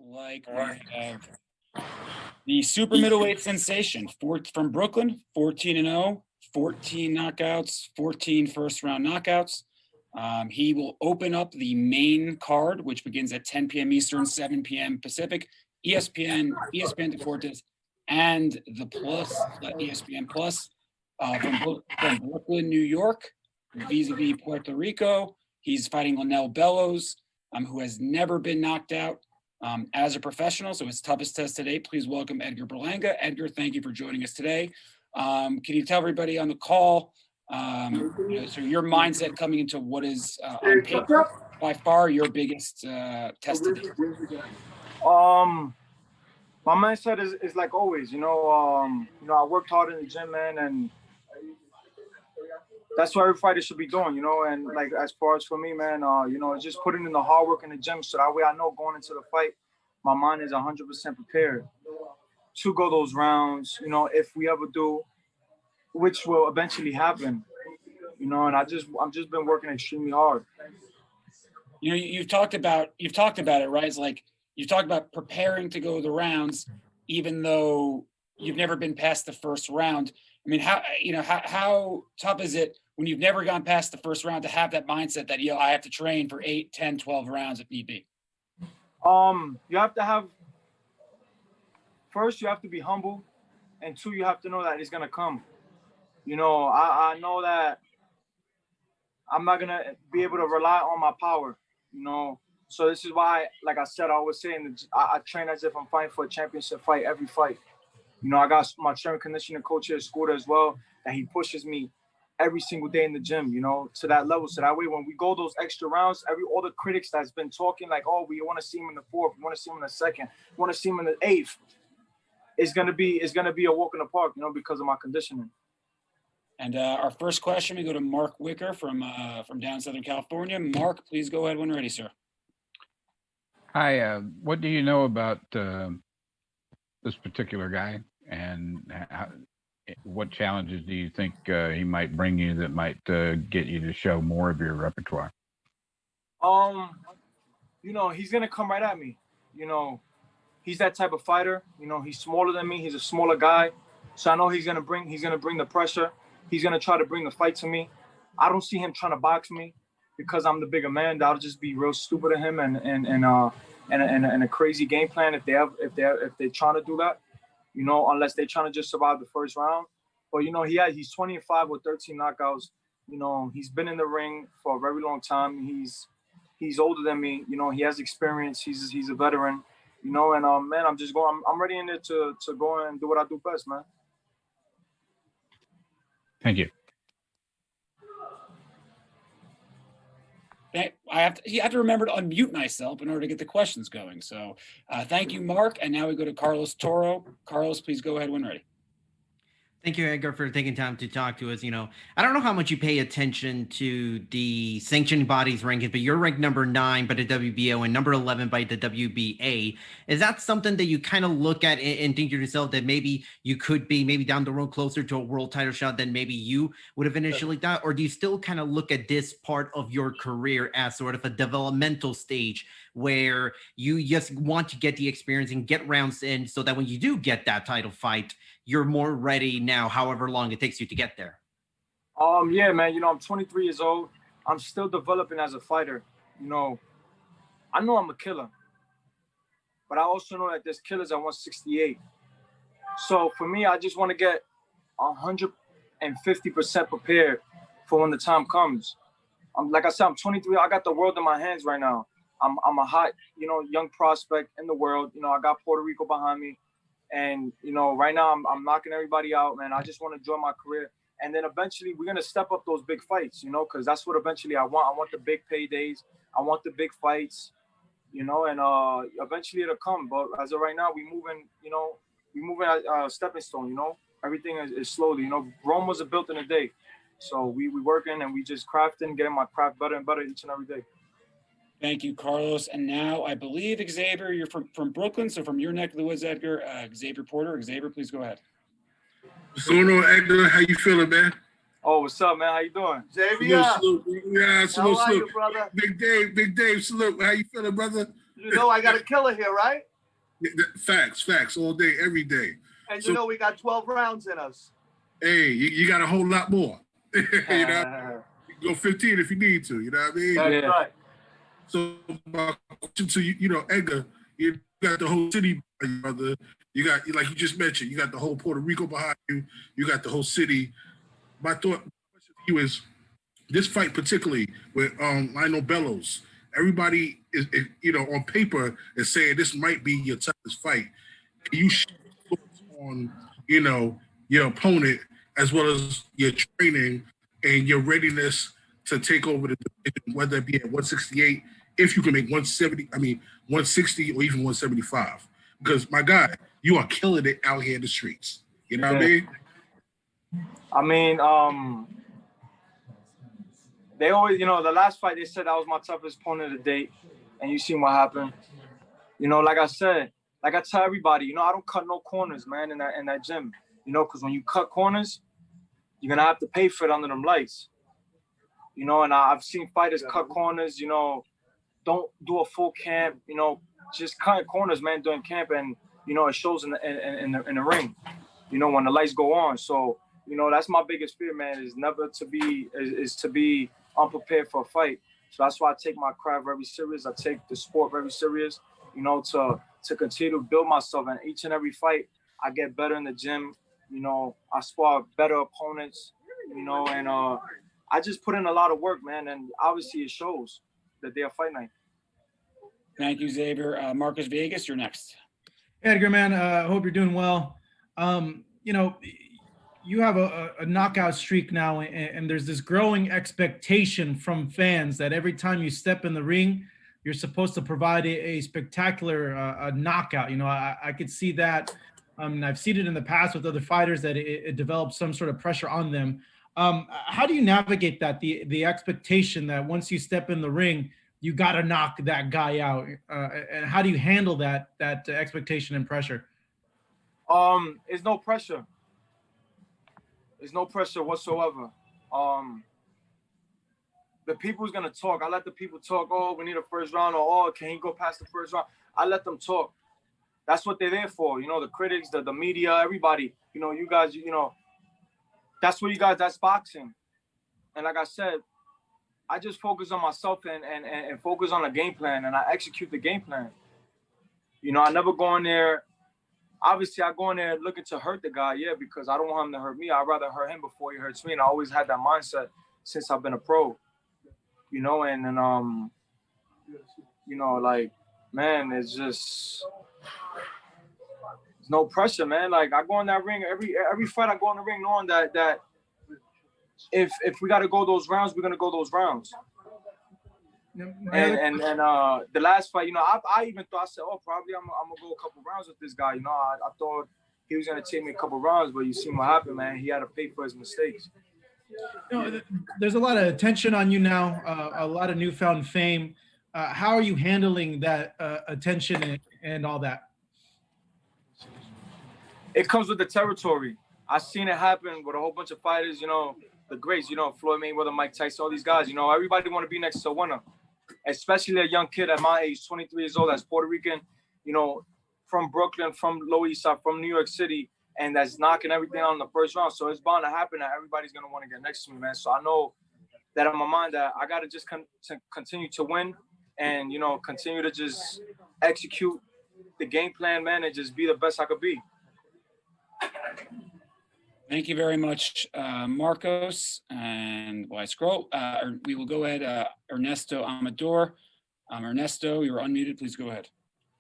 like we have the super middleweight sensation from Brooklyn, 14-0, 14 knockouts, 14 first-round knockouts. He will open up the main card, which begins at 10 p.m. Eastern, 7 p.m. Pacific, ESPN Deportes, and the Plus, ESPN Plus, from Brooklyn, New York, vis-a-vis Puerto Rico. He's fighting Bellows, who has never been knocked out as a professional. So his toughest test today. Please welcome Edgar Berlanga. Edgar, thank you for joining us today. Can you tell everybody on the call, so your mindset coming into what is on paper by far your biggest test today? My mindset is like always, I worked hard in the gym, man, and that's what every fighter should be doing, and like as far as for me, man, just putting in the hard work in the gym so that way I know going into the fight, my mind is 100% prepared to go those rounds, if we ever do, which will eventually happen, and I've just been working extremely hard. You've talked about it, right? It's like you talked about preparing to go the rounds, even though you've never been past the first round. I mean, how tough is it when you've never gone past the first round to have that mindset that, I have to train for 8, 10, 12 rounds if need be? You have to have, first, you have to be humble, and two, you have to know that it's going to come. I know that I'm not going to be able to rely on my power, So this is why, like I said, I was saying, I train as if I'm fighting for a championship fight every fight. I got my strength and conditioning coach here at school as well, that he pushes me every single day in the gym, to that level. So that way, when we go those extra rounds, all the critics that's been talking like, oh, we want to see him in the fourth, we want to see him in the second, we want to see him in the eighth, it's gonna be a walk in the park, because of my conditioning. And our first question, we go to Mark Wicker from down Southern California. Mark, please go ahead when ready, sir. Hi, what do you know about this particular guy, and what challenges do you think he might bring you that might get you to show more of your repertoire? He's gonna come right at me. He's that type of fighter. He's smaller than me. He's a smaller guy, so I know he's gonna bring the pressure. He's gonna try to bring the fight to me. I don't see him trying to box me because I'm the bigger man. That'll just be real stupid of him and a crazy game plan if they're trying to do that. Unless they're trying to just survive the first round. But he's 25 with 13 knockouts. He's been in the ring for a very long time. He's older than me. He has experience. He's a veteran. And man, I'm ready in there to go and do what I do best, man. Thank you. I have to remember to unmute myself in order to get the questions going. So thank you, Mark. And now we go to Carlos Toro. Carlos, please go ahead when ready. Thank you, Edgar, for taking time to talk to us. I don't know how much you pay attention to the sanctioning bodies rankings, but you're ranked number 9 by the WBO and number 11 by the WBA. Is that something that you kind of look at and think to yourself that maybe you could be maybe down the road closer to a world title shot than maybe you would have initially thought? Or do you still kind of look at this part of your career as sort of a developmental stage where you just want to get the experience and get rounds in so that when you do get that title fight, you're more ready now, however long it takes you to get there? Yeah, man, I'm 23 years old. I'm still developing as a fighter. I know I'm a killer, but I also know that there's killers at 168. So for me, I just want to get 150% prepared for when the time comes. Like I said, I'm 23. I got the world in my hands right now. I'm a hot, young prospect in the world. I got Puerto Rico behind me. And, right now I'm knocking everybody out, man. I just want to enjoy my career. And then eventually we're going to step up those big fights, because that's what eventually I want. I want the big paydays. I want the big fights, and eventually it'll come. But as of right now, we moving at stepping stone, Everything is slowly, Rome wasn't built in a day. So we working and we just crafting, getting my craft better and better each and every day. Thank you, Carlos. And now I believe, Xavier, you're from Brooklyn. So from your neck of the woods, Edgar, Xavier Porter. Xavier, please go ahead. What's going on, Edgar? How you feeling, man? Oh, what's up, man? How you doing? Xavier. Salute. Yeah, salute. How are you, brother? Big Dave, salute. How you feeling, brother? You know I got a killer here, right? Facts, all day, every day. And you know we got 12 rounds in us. Hey, you got a whole lot more. You know, you can go 15 if you need to. You know what I mean? That's right. So my question to you, you know, Edgar, you got the whole city, brother. You got, like you just mentioned, you got the whole Puerto Rico behind you. You got the whole city. My question to you is, this fight particularly with I know Bellows. Everybody is, you know, on paper is saying this might be your toughest fight. Can you share your thoughts on, you know, your opponent as well as your training and your readiness to take over the division, whether it be at 168, if you can make 170, 160 or even 175? Because my guy, you are killing it out here in the streets. You know what I mean? They always, you know, the last fight they said that was my toughest opponent to date, and you seen what happened. You know, like I said, like I tell everybody, you know, I don't cut no corners, man, in that gym. You know, because when you cut corners, you're gonna have to pay for it under them lights. You know, and I've seen fighters cut corners. You know, don't do a full camp. You know, just cut corners, man, during camp, and you know it shows in the ring. You know, when the lights go on. So you know, that's my biggest fear, man, is to be unprepared for a fight. So that's why I take my craft very serious. I take the sport very serious, you know, to continue to build myself. And each and every fight, I get better in the gym. You know, I spar better opponents, you know, and I just put in a lot of work, man. And obviously it shows the day of fight night. Thank you, Xavier. Marcus Vegas, you're next. Edgar, man, I hope you're doing well. You know, you have a knockout streak now, and there's this growing expectation from fans that every time you step in the ring, you're supposed to provide a spectacular knockout. You know, I could see that. I've seen it in the past with other fighters that it develops some sort of pressure on them. How do you navigate that, the expectation that once you step in the ring, you got to knock that guy out? And how do you handle that expectation and pressure? It's no pressure. There's no pressure whatsoever. The people's gonna talk. I let the people talk. Oh, we need a first round, or oh, can he go past the first round? I let them talk. That's what they're there for. You know, the critics, the media, everybody. You know, you guys. You know, that's what you guys. That's boxing. And like I said, I just focus on myself and focus on the game plan, and I execute the game plan. You know, I never go in there. Obviously, I go in there looking to hurt the guy, yeah, because I don't want him to hurt me. I'd rather hurt him before he hurts me. And I always had that mindset since I've been a pro, you know, and you know, like, man, it's just, there's no pressure, man. Like, I go in that ring, every fight I go in the ring knowing that if we got to go those rounds, we're going to go those rounds. And the last fight, you know, I even thought, I said, oh, probably I'm gonna go a couple rounds with this guy. You know, I thought he was gonna take me a couple rounds, but you see what happened, man. He had to pay for his mistakes. You know, there's a lot of attention on you now, a lot of newfound fame. How are you handling that attention and all that? It comes with the territory. I've seen it happen with a whole bunch of fighters, you know, the greats, you know, Floyd Mayweather, Mike Tyson, all these guys. You know, everybody want to be next to a winner. Especially a young kid at my age, 23 years old, that's Puerto Rican, you know, from Brooklyn, from Lower East Side, from New York City, and that's knocking everything out in the first round. So it's bound to happen that everybody's going to want to get next to me, man. So I know that in my mind that I got to just continue to win and, you know, continue to just execute the game plan, man, and just be the best I could be. Thank you very much, Marcos. And while I scroll, we will go ahead, Ernesto Amador. Ernesto, you're unmuted. Please go ahead.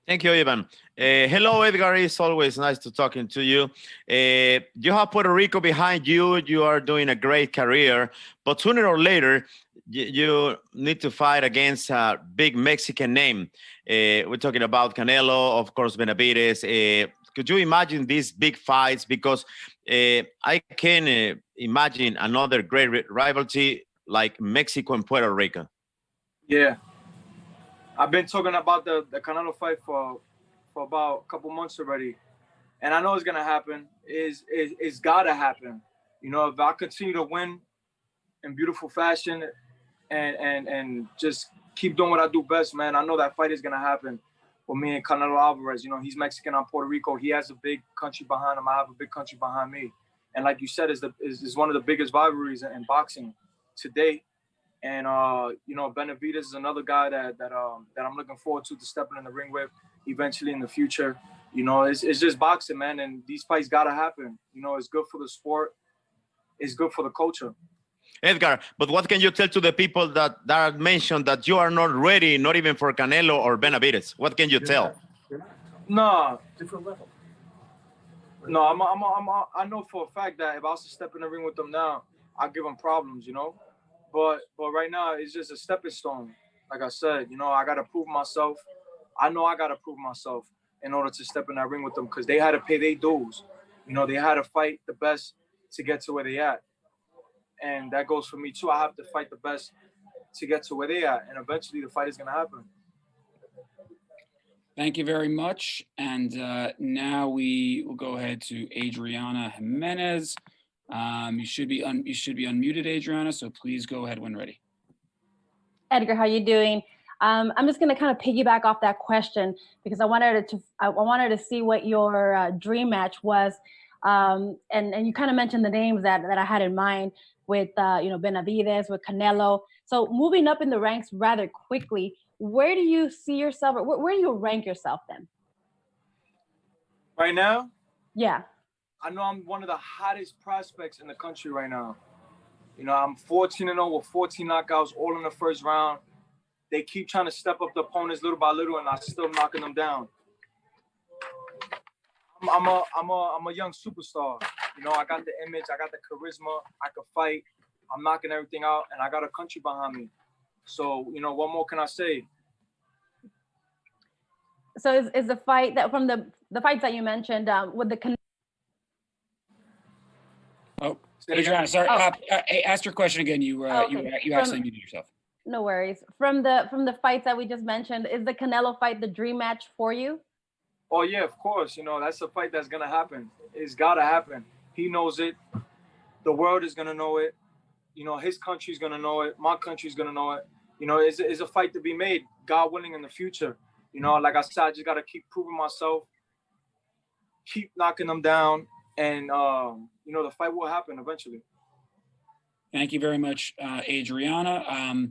Thank you, Ivan. Hello, Edgar. It's always nice to talking to you. You have Puerto Rico behind you. You are doing a great career. But sooner or later, you need to fight against a big Mexican name. We're talking about Canelo, of course, Benavidez. Could you imagine these big fights? Because I can imagine another great rivalry like Mexico and Puerto Rico. Yeah. I've been talking about the Canelo fight for about a couple months already. And I know it's going to happen. It's got to happen. You know, if I continue to win in beautiful fashion and just keep doing what I do best, man, I know that fight is going to happen. with me and Canelo Alvarez. You know, he's Mexican, I'm Puerto Rico. He has a big country behind him. I have a big country behind me. And like you said, is one of the biggest rivalries in boxing today. And you know, Benavidez is another guy that I'm looking forward to stepping in the ring with eventually in the future. You know, it's just boxing, man, and these fights gotta happen. You know, it's good for the sport. It's good for the culture. Edgar, but what can you tell to the people that mentioned that you are not ready, not even for Canelo or Benavidez? What can you tell? No, Different level. no, I know for a fact that if I was to step in the ring with them now, I'd give them problems, you know. But right now, it's just a stepping stone. Like I said, you know, I got to prove myself. I know I got to prove myself in order to step in that ring with them because they had to pay their dues. You know, they had to fight the best to get to where they at. And that goes for me, too. I have to fight the best to get to where they at. And eventually, the fight is going to happen. Thank you very much. And now we will go ahead to Adriana Jimenez. You should be unmuted, Adriana. So please go ahead when ready. Edgar, how you doing? I'm just going to kind of piggyback off that question because I wanted to see what your dream match was, and you kind of mentioned the names that I had in mind with you know, Benavidez, with Canelo. So moving up in the ranks rather quickly, where do you see yourself, or where do you rank yourself then? Right now? Yeah. I know I'm one of the hottest prospects in the country right now. You know, I'm 14-0 with 14 knockouts, all in the first round. They keep trying to step up the opponents little by little, and I'm still knocking them down. I'm a young superstar. You know, I got the image, I got the charisma, I can fight. I'm knocking everything out, and I got a country behind me. So, you know, what more can I say? So is the fight that from the fights that you mentioned with the Adriana, sorry. Ask your question again. You actually muted yourself. No worries. From the fights that we just mentioned, is the Canelo fight the dream match for you? Oh yeah, of course. You know, that's a fight that's gonna happen. It's gotta happen. He knows it. The world is gonna know it. You know, his country's gonna know it. My country's gonna know it. You know, it's a fight to be made, God willing, in the future. You know, like I said, I just gotta keep proving myself, keep knocking them down, and you know, the fight will happen eventually. Thank you very much, Adriana.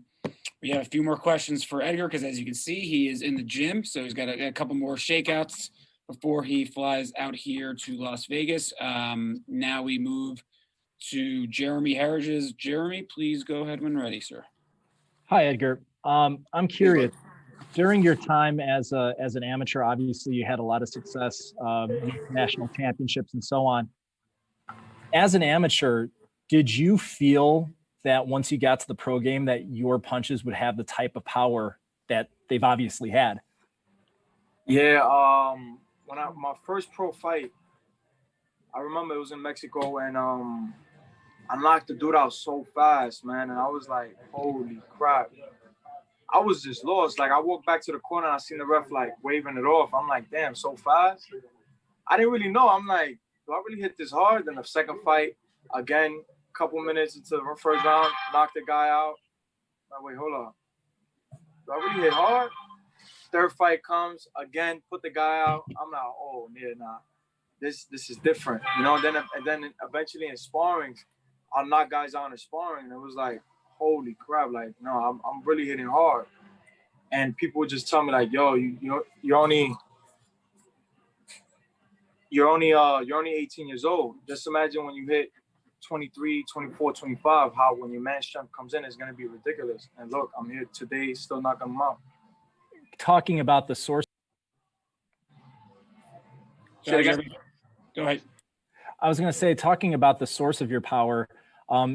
We have a few more questions for Edgar because, as you can see, he is in the gym. So he's got a couple more shakeouts before he flies out here to Las Vegas. Now we move to Jeremy Harridges. Jeremy, please go ahead when ready, sir. Hi, Edgar. I'm curious. During your time as an amateur, obviously you had a lot of success, national championships and so on. As an amateur, did you feel that once you got to the pro game that your punches would have the type of power that they've obviously had? Yeah, when my first pro fight, I remember it was in Mexico, and I knocked the dude out so fast, man, and I was like, holy crap. I was just lost. Like, I walked back to the corner and I seen the ref like waving it off. I'm like, damn, so fast? I didn't really know. I'm like, do I really hit this hard? Then the second fight, again, a couple minutes into the first round, knocked the guy out. I'm like, wait, hold on. Do I really hit hard? Third fight comes, again, put the guy out. I'm like, oh, yeah, nah. This is different. You know, and then eventually in sparring, I'll knock guys out in sparring. And it was like, holy crap, like, no, I'm really hitting hard. And people would just tell me like, yo, you're only 18 years old. Just imagine when you hit 23, 24, 25, how when your man strength comes in, it's going to be ridiculous. And look, I'm here today still knocking them out. Talking about the source. Sorry, go ahead. I was going to say, talking about the source of your power,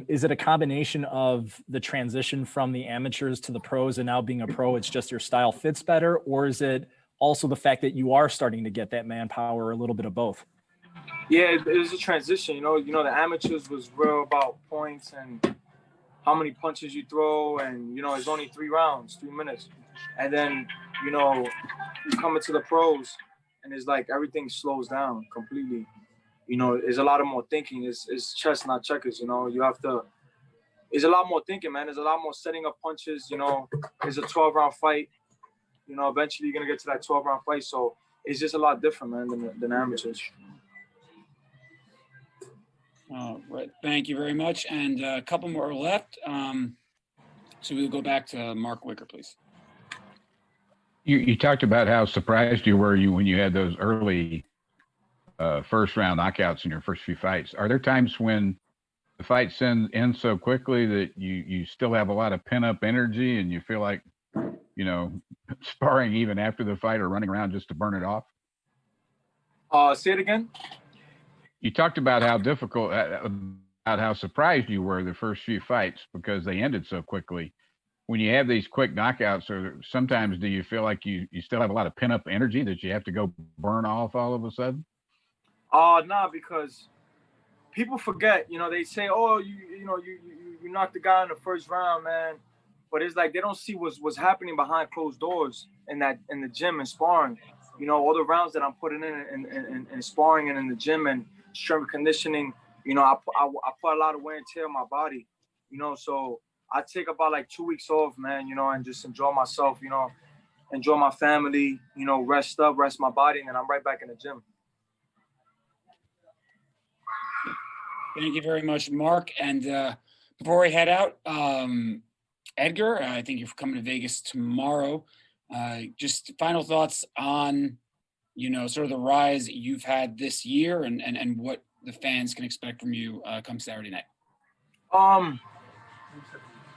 is it a combination of the transition from the amateurs to the pros and now being a pro, it's just your style fits better? Or is it also the fact that you are starting to get that manpower, a little bit of both? Yeah, it was a transition. You know, the amateurs was real about points and how many punches you throw. And, you know, it's only 3 rounds, 3 minutes. And then, you know, you come into the pros and it's like everything slows down completely. You know, there's a lot of more thinking. It's chess, not checkers. You know, there's a lot more thinking, man. There's a lot more setting up punches. You know, it's a 12-round fight. You know, eventually you're gonna get to that 12-round fight. So it's just a lot different, man, than amateurs. Right. Thank you very much. And a couple more left. So we'll go back to Mark Wicker, please. You talked about how surprised you were when you had those early first round knockouts in your first few fights. Are there times when the fights end so quickly that you still have a lot of pent up energy and you feel like, you know, sparring even after the fight or running around just to burn it off? Say it again. You talked about how difficult, about how surprised you were the first few fights because they ended so quickly. When you have these quick knockouts, or sometimes do you feel like you still have a lot of pent up energy that you have to go burn off all of a sudden? Nah, because people forget, you know, they say, oh, you knocked the guy in the first round, man. But it's like they don't see what's happening behind closed doors in the gym and sparring. You know, all the rounds that I'm putting in sparring and in the gym and strength conditioning, you know, I put a lot of wear and tear on my body, you know, so I take about like 2 weeks off, man, you know, and just enjoy myself, you know, enjoy my family, you know, rest my body, and then I'm right back in the gym. Thank you very much, Mark. And before we head out, Edgar, I think you're coming to Vegas tomorrow. Just final thoughts on, you know, sort of the rise you've had this year and what the fans can expect from you come Saturday night.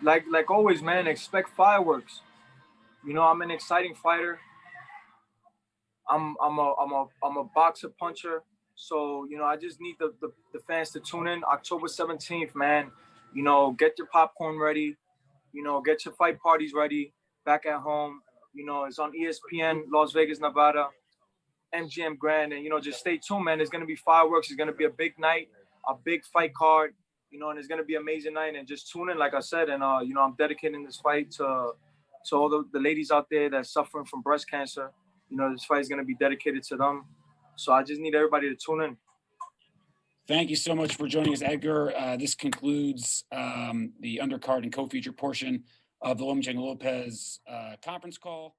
Like always, man, expect fireworks. You know, I'm an exciting fighter. I'm a boxer puncher. So, you know, I just need the fans to tune in October 17th, man. You know, get your popcorn ready. You know, get your fight parties ready back at home. You know, it's on ESPN, Las Vegas, Nevada, MGM Grand. And, you know, just stay tuned, man. There's going to be fireworks. It's going to be a big night, a big fight card, you know, and it's going to be an amazing night. And just tune in, like I said. And, you know, I'm dedicating this fight to all the ladies out there that's suffering from breast cancer. You know, this fight is going to be dedicated to them. So I just need everybody to tune in. Thank you so much for joining us, Edgar. This concludes the undercard and co-feature portion of the Lomachenko Lopez conference call.